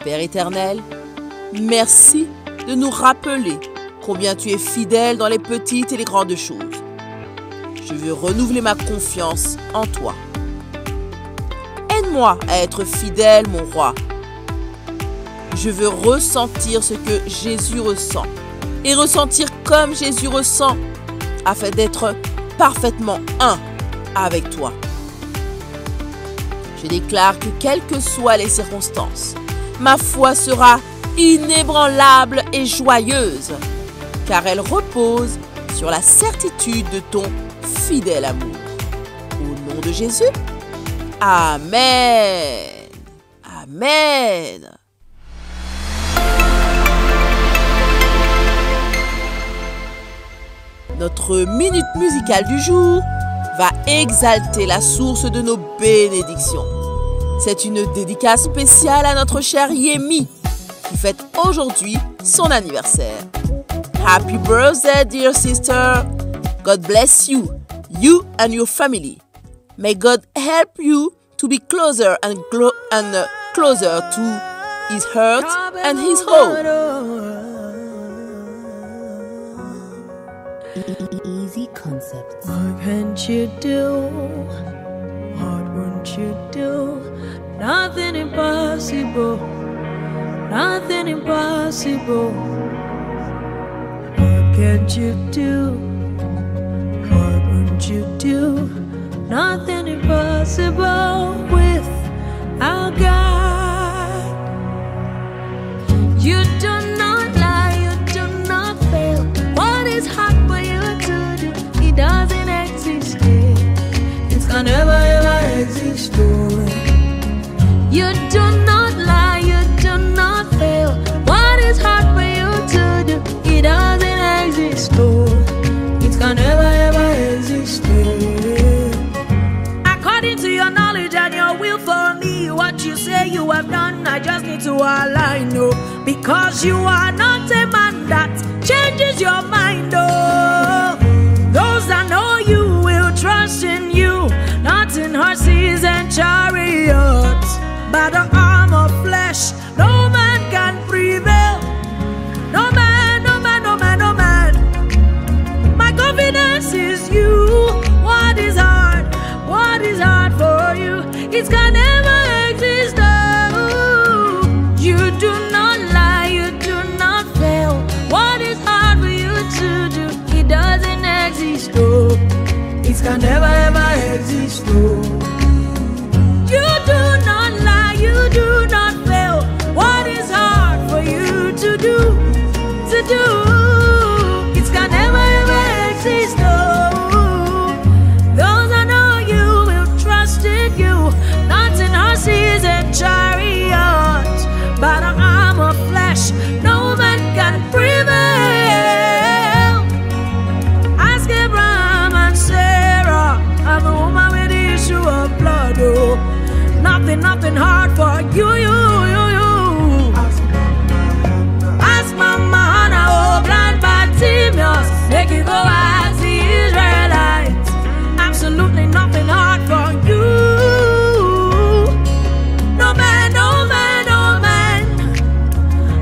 Père éternel, merci de nous rappeler combien tu es fidèle dans les petites et les grandes choses. Je veux renouveler ma confiance en toi. Aide-moi à être fidèle, mon roi. Je veux ressentir ce que Jésus ressent et ressentir comme Jésus ressent afin d'être parfaitement un avec toi. Je déclare que quelles que soient les circonstances, ma foi sera inébranlable et joyeuse, car elle repose sur la certitude de ton fidèle amour. Au nom de Jésus, Amen. Amen. Notre minute musicale du jour va exalter la source de nos bénédictions. C'est une dédicace spéciale à notre chère Yemi, qui fête aujourd'hui son anniversaire. Happy birthday, dear sister. God bless you, you and your family. May God help you to be closer and closer to His heart and His home. Easy concepts. What can't you do? What won't you do? Nothing impossible. Nothing impossible. What can't you do? What won't you do? Nothing impossible with our God. You do not lie, you do not fail. What is hard for you to do? It doesn't exist yet. It can never ever exist. You do not lie, you do not fail. What is hard for you to do? It doesn't exist. It can never ever exist. say you have done, I just need to align, oh, because you are not a man that changes your mind, oh. Those that know you will trust in you, not in horses and chariots. By the arm of flesh, no man can prevail. No man, no man, no man, no man. My confidence is you. What is hard for you? It can never exist. Oh, you do not lie, you do not fail. What is hard for you to do? It doesn't exist. Oh, it can never ever exist. Oh, you do not lie, you do not fail. What is hard for you to do? It can never ever exist. Oh, those I know you will trust in you, not in horses and chariots, but an arm of flesh. No man can prevail. Ask Abraham and Sarah, I'm a woman with the issue of blood. Oh, nothing hard for you. Ask Mama Hannah, oh, blind Bartimaeus, make you go as the Israelites. Absolutely nothing hard for you. No man, no man, no man.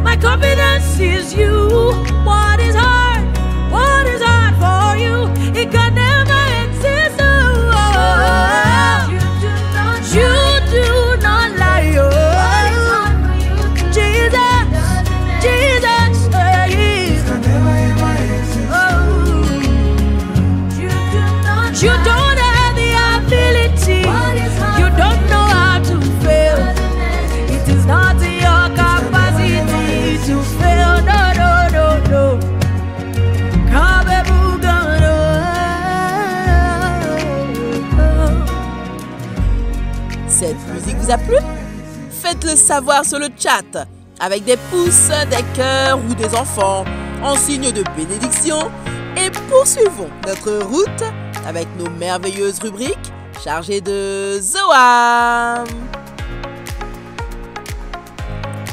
My confidence is you. What is hard for you? It can never exist. Oh, you do not lie. Oh, Jesus. You don't have the ability. You don't know how to fail. It is not in your capacity to fail. No. Cette musique vous a plu? Faites-le savoir sur le chat avec des pouces, des cœurs ou des enfants en signe de bénédiction et poursuivons notre route avec nos merveilleuses rubriques chargées de Zoam.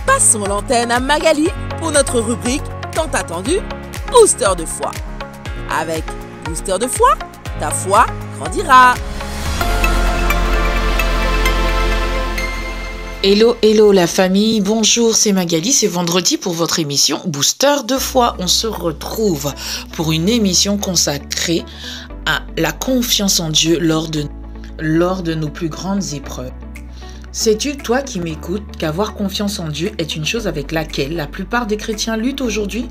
Passons l'antenne à Magali pour notre rubrique tant attendue Booster de foi. Avec Booster de foi, ta foi grandira. Hello la famille, bonjour, c'est Magali, c'est vendredi pour votre émission Booster de foi. On se retrouve pour une émission consacrée à la confiance en Dieu lors de nos plus grandes épreuves. Sais-tu, toi qui m'écoutes, qu'avoir confiance en Dieu est une chose avec laquelle la plupart des chrétiens luttent aujourd'hui?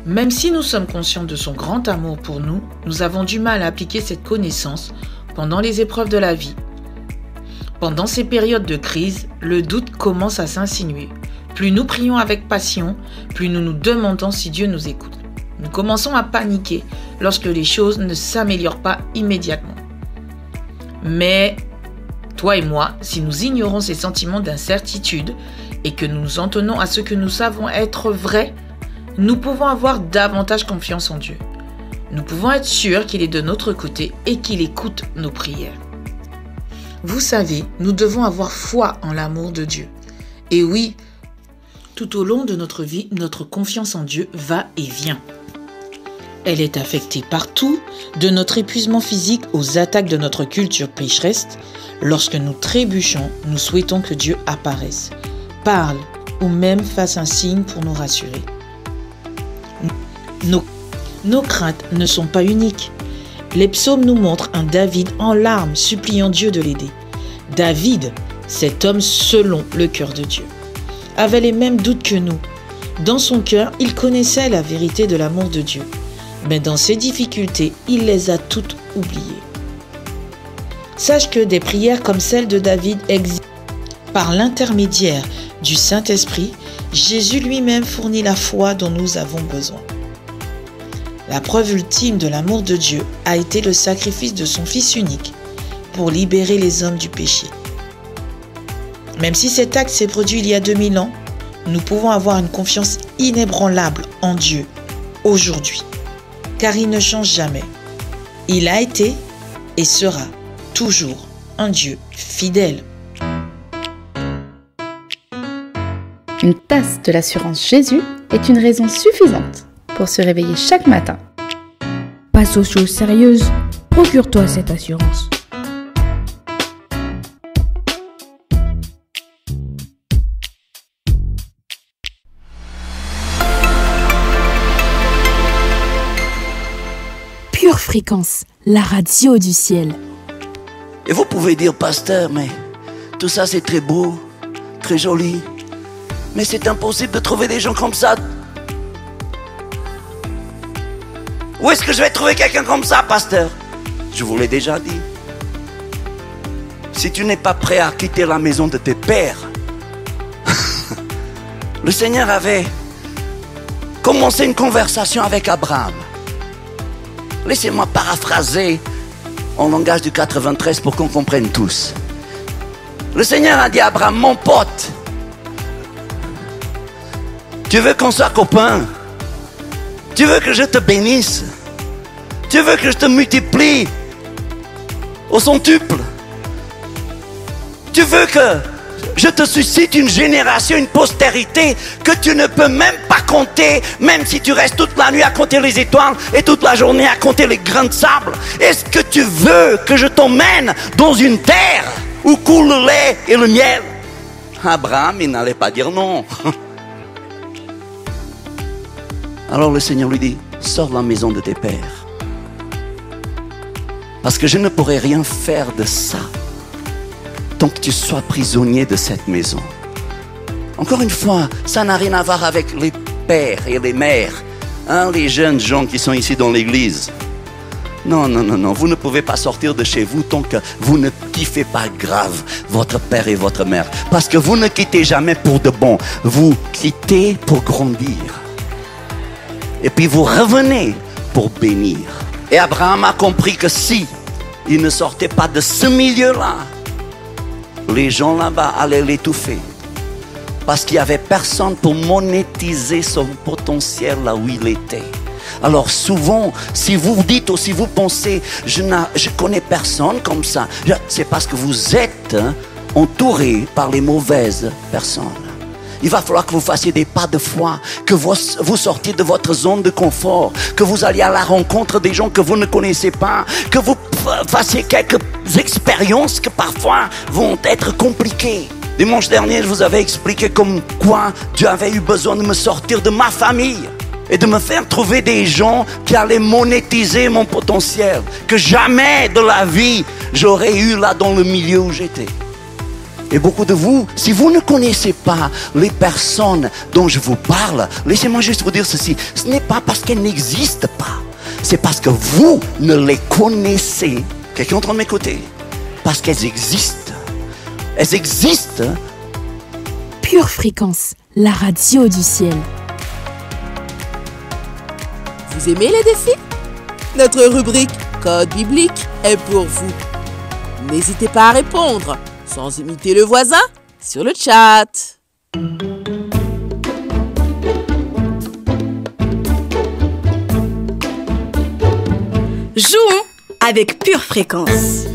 Même si nous sommes conscients de son grand amour pour nous, nous avons du mal à appliquer cette connaissance pendant les épreuves de la vie. Pendant ces périodes de crise, le doute commence à s'insinuer. Plus nous prions avec passion, plus nous nous demandons si Dieu nous écoute. Nous commençons à paniquer lorsque les choses ne s'améliorent pas immédiatement. Mais toi et moi, si nous ignorons ces sentiments d'incertitude et que nous nous en tenons à ce que nous savons être vrai, nous pouvons avoir davantage confiance en Dieu. Nous pouvons être sûrs qu'il est de notre côté et qu'il écoute nos prières. Vous savez, nous devons avoir foi en l'amour de Dieu. Et oui, tout au long de notre vie, notre confiance en Dieu va et vient. Elle est affectée partout, de notre épuisement physique aux attaques de notre culture pécheresse. Lorsque nous trébuchons, nous souhaitons que Dieu apparaisse, parle ou même fasse un signe pour nous rassurer. Nos craintes ne sont pas uniques. Les psaumes nous montrent un David en larmes suppliant Dieu de l'aider. David, cet homme selon le cœur de Dieu, avait les mêmes doutes que nous. Dans son cœur, il connaissait la vérité de l'amour de Dieu. Mais dans ses difficultés, il les a toutes oubliées. Sache que des prières comme celle de David existent. Par l'intermédiaire du Saint-Esprit, Jésus lui-même fournit la foi dont nous avons besoin. La preuve ultime de l'amour de Dieu a été le sacrifice de son Fils unique pour libérer les hommes du péché. Même si cet acte s'est produit il y a 2000 ans, nous pouvons avoir une confiance inébranlable en Dieu aujourd'hui, car il ne change jamais. Il a été et sera toujours un Dieu fidèle. Une tasse de l'assurance Jésus est une raison suffisante pour se réveiller chaque matin. Passe aux choses sérieuses, procure-toi cette assurance. Pure Fréquence, la radio du ciel. Et vous pouvez dire, pasteur, mais tout ça c'est très beau, très joli, mais c'est impossible de trouver des gens comme ça. Où est-ce que je vais trouver quelqu'un comme ça, pasteur? Je vous l'ai déjà dit. Si tu n'es pas prêt à quitter la maison de tes pères, le Seigneur avait commencé une conversation avec Abraham. Laissez-moi paraphraser en langage du 93 pour qu'on comprenne tous. Le Seigneur a dit à Abraham, mon pote, tu veux qu'on soit copains? Tu veux que je te bénisse? Tu veux que je te multiplie au centuple? Tu veux que je te suscite une génération, une postérité que tu ne peux même pas compter, même si tu restes toute la nuit à compter les étoiles et toute la journée à compter les grains de sable? Est-ce que tu veux que je t'emmène dans une terre où coule le lait et le miel? Abraham, il n'allait pas dire non. Alors le Seigneur lui dit, sors de la maison de tes pères. Parce que je ne pourrai rien faire de ça tant que tu sois prisonnier de cette maison. Encore une fois, ça n'a rien à voir avec les pères et les mères, hein, les jeunes gens qui sont ici dans l'église. Non, non, non, non, vous ne pouvez pas sortir de chez vous tant que vous ne kiffez pas grave votre père et votre mère. Parce que vous ne quittez jamais pour de bon, vous quittez pour grandir. Et puis vous revenez pour bénir. Et Abraham a compris que si il ne sortait pas de ce milieu-là, les gens là-bas allaient l'étouffer. Parce qu'il n'y avait personne pour monétiser son potentiel là où il était. Alors souvent, si vous dites ou si vous pensez, je connais personne comme ça, c'est parce que vous êtes entouré par les mauvaises personnes. Il va falloir que vous fassiez des pas de foi, que vous sortiez de votre zone de confort, que vous alliez à la rencontre des gens que vous ne connaissez pas, que vous fassiez quelques expériences que parfois vont être compliquées. Dimanche dernier, je vous avais expliqué comme quoi Dieu avait eu besoin de me sortir de ma famille et de me faire trouver des gens qui allaient monétiser mon potentiel, que jamais de la vie j'aurais eu là dans le milieu où j'étais. Et beaucoup de vous, si vous ne connaissez pas les personnes dont je vous parle, laissez-moi juste vous dire ceci, ce n'est pas parce qu'elles n'existent pas, c'est parce que vous ne les connaissez. Quelqu'un est en train de m'écouter? Parce qu'elles existent. Elles existent. Pure Fréquence, la radio du ciel. Vous aimez les défis? Notre rubrique Code biblique est pour vous. N'hésitez pas à répondre, sans imiter le voisin, sur le chat. Jouons avec Pure Fréquence.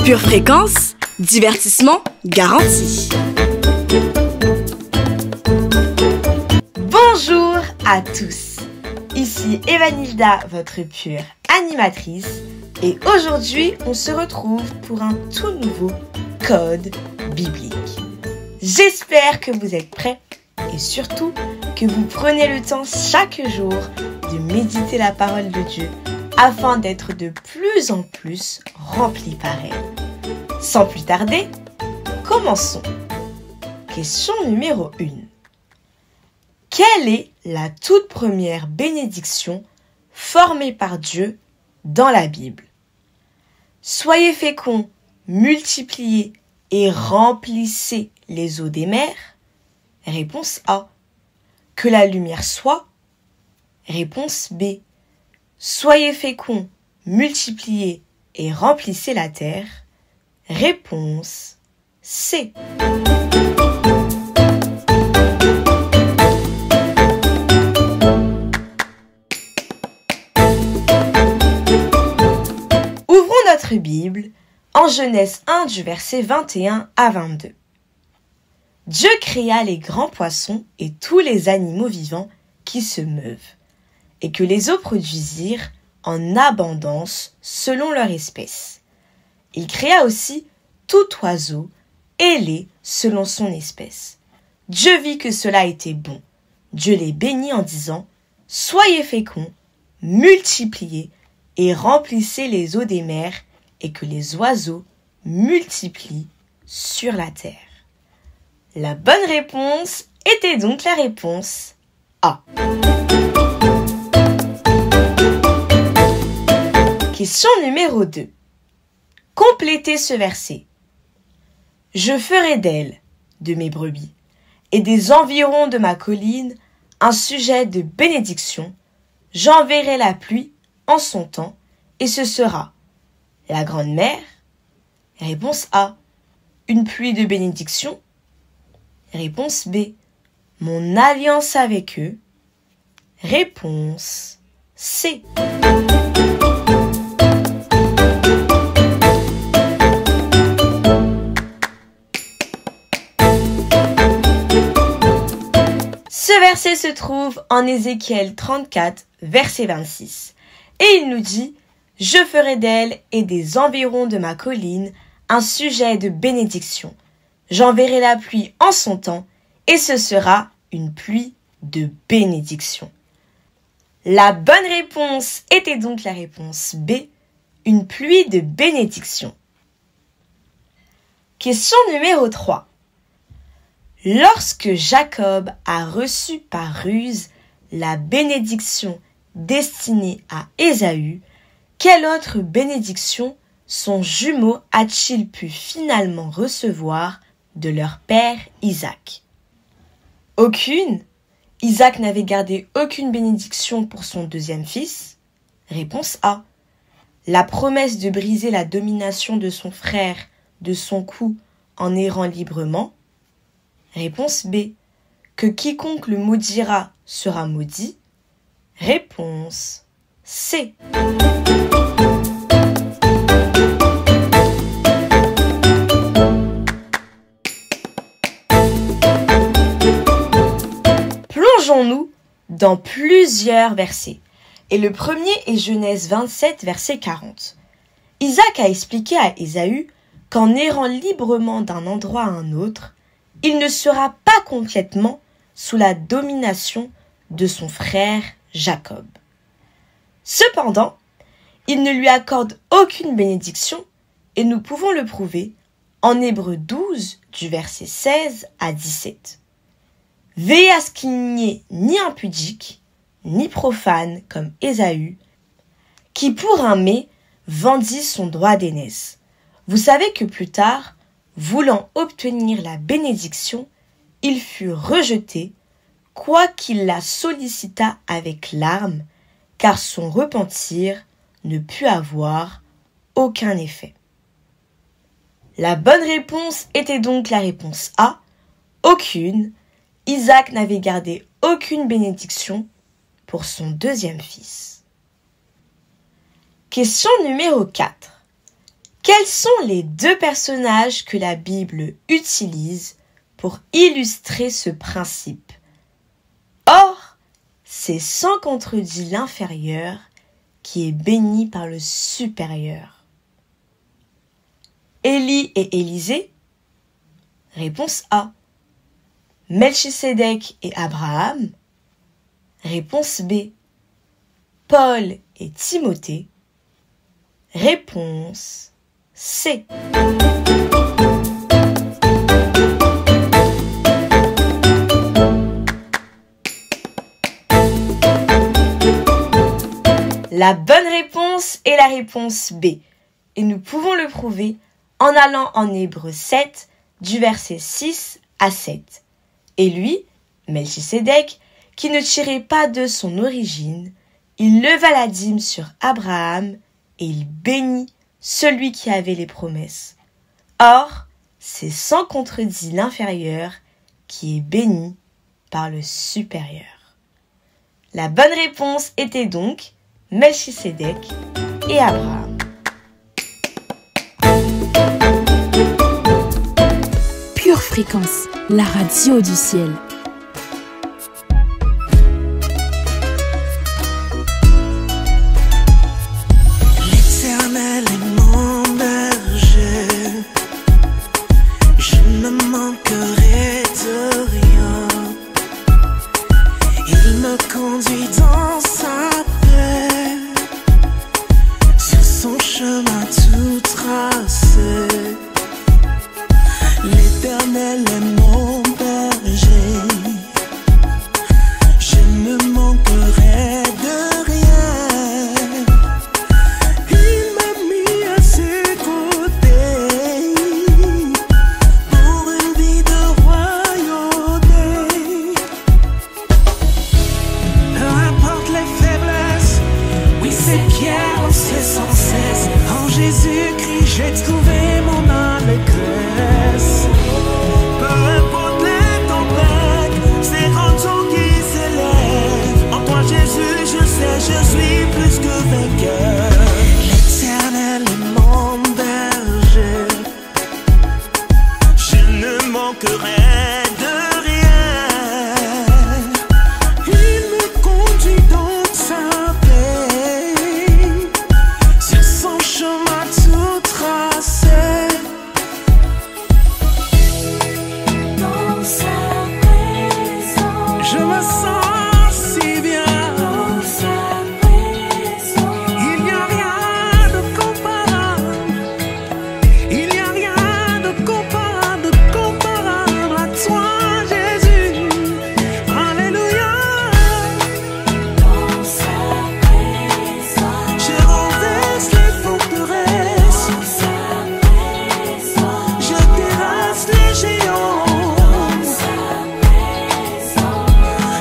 Pure Fréquence, divertissement garanti. Bonjour à tous, ici Evanilda, votre pure animatrice, et aujourd'hui on se retrouve pour un tout nouveau code biblique. J'espère que vous êtes prêts et surtout que vous prenez le temps chaque jour de méditer la parole de Dieu afin d'être de plus en plus remplis par elle. Sans plus tarder, commençons. Question numéro 1. Quelle est la toute première bénédiction formée par Dieu dans la Bible? Soyez féconds, multipliez et remplissez les eaux des mers. Réponse A. Que la lumière soit. Réponse B. Soyez féconds, multipliez et remplissez la terre. Réponse C. Ouvrons notre Bible en Genèse 1 du verset 21 à 22. Dieu créa les grands poissons et tous les animaux vivants qui se meuvent, et que les eaux produisirent en abondance selon leur espèce. Il créa aussi tout oiseau ailé selon son espèce. Dieu vit que cela était bon. Dieu les bénit en disant « Soyez féconds, multipliez et remplissez les eaux des mers et que les oiseaux multiplient sur la terre. » La bonne réponse était donc la réponse A. Question numéro 2. Complétez ce verset. Je ferai d'elle, de mes brebis, et des environs de ma colline, un sujet de bénédiction. J'enverrai la pluie en son temps, et ce sera la grande mer. Réponse A. Une pluie de bénédiction. Réponse B. Mon alliance avec eux. Réponse C. Ce verset se trouve en Ézéchiel 34, verset 26. Et il nous dit « Je ferai d'elle et des environs de ma colline un sujet de bénédiction. J'enverrai la pluie en son temps, et ce sera une pluie de bénédiction. » La bonne réponse était donc la réponse B, une pluie de bénédiction. Question numéro 3. Lorsque Jacob a reçu par ruse la bénédiction destinée à Ésaü, quelle autre bénédiction son jumeau a-t-il pu finalement recevoir de leur père Isaac? Aucune. Isaac n'avait gardé aucune bénédiction pour son deuxième fils. Réponse A. La promesse de briser la domination de son frère de son cou en errant librement. Réponse B. Que quiconque le maudira sera maudit. Réponse C. Plongeons-nous dans plusieurs versets. Et le premier est Genèse 27, verset 40. Isaac a expliqué à Ésaü qu'en errant librement d'un endroit à un autre, il ne sera pas complètement sous la domination de son frère Jacob. Cependant, il ne lui accorde aucune bénédiction et nous pouvons le prouver en Hébreux 12 du verset 16 à 17. Veillez à ce qu'il n'y ait ni impudique, ni profane comme Ésaü, qui pour un mets vendit son droit d'aînesse. Vous savez que plus tard, voulant obtenir la bénédiction, il fut rejeté, quoiqu'il la sollicita avec larmes, car son repentir ne put avoir aucun effet. La bonne réponse était donc la réponse A, aucune. Isaac n'avait gardé aucune bénédiction pour son deuxième fils. Question numéro 4. Quels sont les deux personnages que la Bible utilise pour illustrer ce principe? Or, c'est sans contredit l'inférieur qui est béni par le supérieur. Élie et Élisée? Réponse A. Melchisédek et Abraham? Réponse B. Paul et Timothée? Réponse C. La bonne réponse est la réponse B, et nous pouvons le prouver en allant en Hébreux 7, du verset 6 à 7. Et lui, Melchisédek, qui ne tirait pas de son origine, il leva la dîme sur Abraham et il bénit celui qui avait les promesses. Or, c'est sans contredit l'inférieur qui est béni par le supérieur. La bonne réponse était donc Melchisédek et Abraham. Fréquence, la radio du ciel. L'Éternel est mon berger, je ne manquerai de rien. Il me conduit dans sa paix, sur son chemin tout tracé. L'Éternel est mon berger, je ne manquerai de rien. Il m'a mis à ses côtés pour une vie de royauté. Peu importe les faiblesses, oui c'est Pierre, c'est sans cesse. En Jésus-Christ j'ai trouvé mon allégresse. Peu importe les tempêtes, ces grands eaux qui s'élèvent, en toi Jésus je sais, je suis plus que vainqueur. L'Éternel est mon berger, je ne manquerai de rien. Il me conduit dans sa paix, sur son chemin tout tracé. Dans sa présence, je me sens si bien. Dans sa présence, il n'y a rien de comparable. Il n'y a rien de comparable à toi, Jésus. Alléluia. Dans sa présence, je renverse les forteresses. Dans sa présence, je terrasse les géants. Dans sa présence,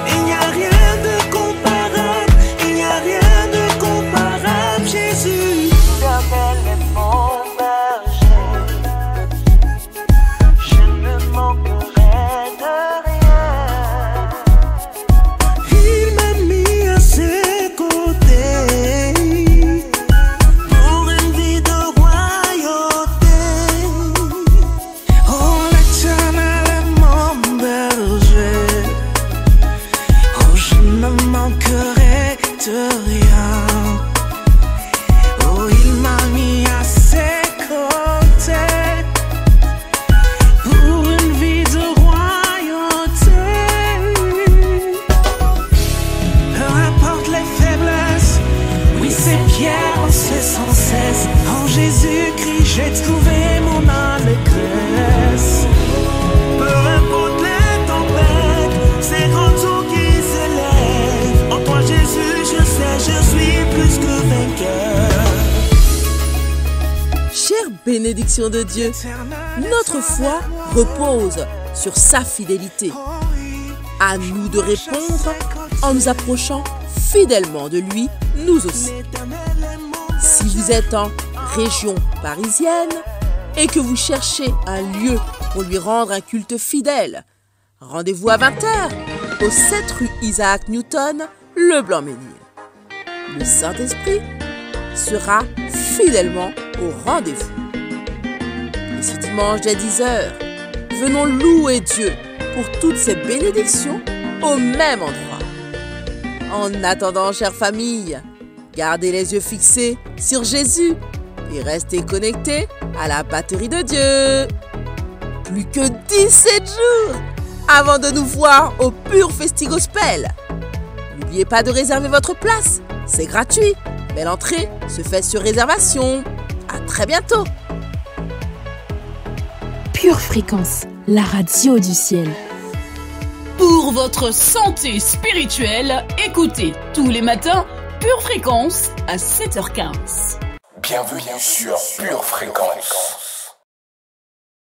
il n'y a rien de comparable. Il n'y a rien de comparable, Jésus. L'Éternel est mon berger, je ne manquerai de rien. Il m'a mis à ses côtés pour une vie de royauté. Oh, l'Éternel est mon berger, oh, je ne manquerai de rien. Oh, il m'a mis à ses côtés pour une vie de royauté. Peu importe les faiblesses, oui c'est Pierre, c'est sans cesse. En Jésus-Christ j'ai trouvé mon allégresse. Peu importe les tempêtes, ces grands eaux qui s'élèvent, en toi Jésus je sais, je suis plus que vainqueur. Chère bénédiction de Dieu, notre foi repose sur sa fidélité. À nous de répondre en nous approchant fidèlement de lui, nous aussi. Si vous êtes en région parisienne et que vous cherchez un lieu pour lui rendre un culte fidèle, rendez-vous à 20h au 7 rue Isaac Newton, Le Blanc-Mesnil. Le Saint-Esprit sera fidèlement au rendez-vous. Et ce dimanche dès 10h, venons louer Dieu pour toutes ces bénédictions au même endroit. En attendant, chère famille, gardez les yeux fixés sur Jésus et restez connectés à la batterie de Dieu. Plus que 17 jours avant de nous voir au Pur Festi Gospel. N'oubliez pas de réserver votre place, c'est gratuit, mais l'entrée se fait sur réservation. À très bientôt. Pure Fréquence, la radio du ciel. Pour votre santé spirituelle, écoutez tous les matins Pure Fréquence à 7h15. Bienvenue sur Pure Fréquence.